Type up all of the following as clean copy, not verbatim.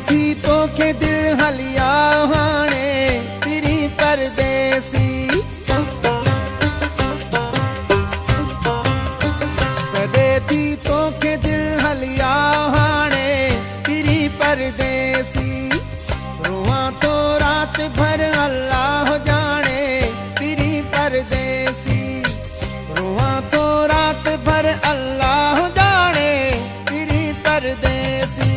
थी तोखे दिल हलिया हाणे तिरी परदेसी। सदे थी तोखे दिल हलिया हाणे तिरी परदेसी। रोवां तो रात भर अल्लाह जाने तिरी परदेसी। रोवां तो रात भर अल्लाह जाने तिरी परदेसी।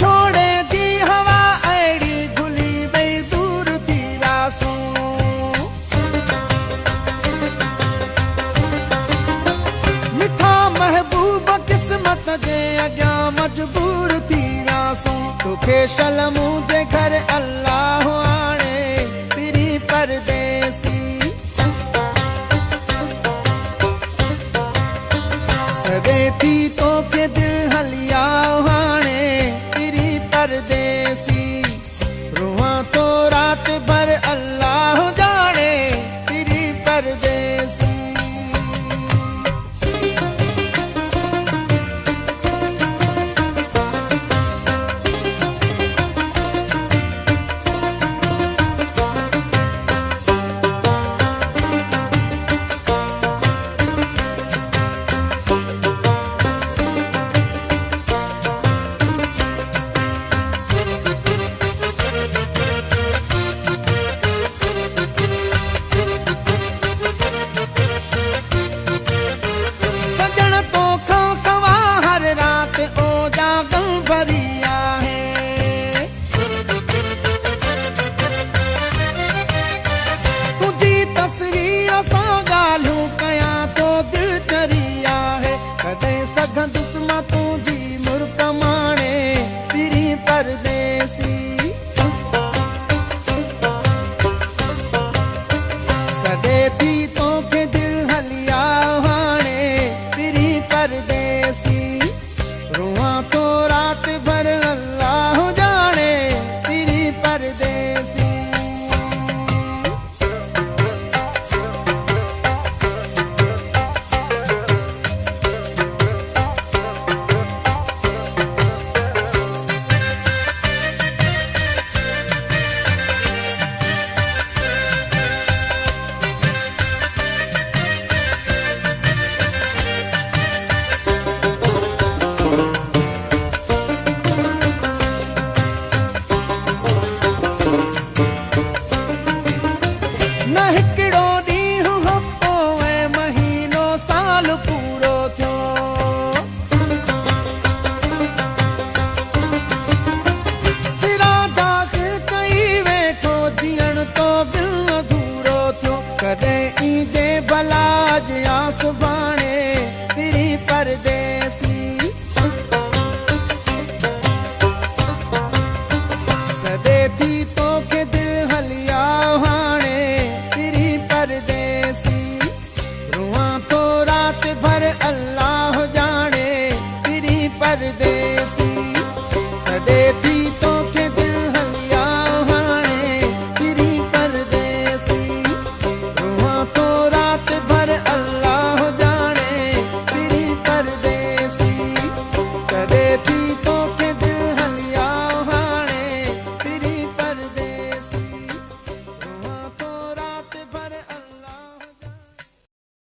छोड़े दी हवा अड़ी घुली बई दूर थी रासूं। मिठा महबूब किस्मत जे अॻियां मजबूर थी रासूं। तोखे शलमूं जे घर अल्लाह आणे तिरी परदेसी। सदे थी तोखे दिल हलिया हाणे तिरी परदेसी।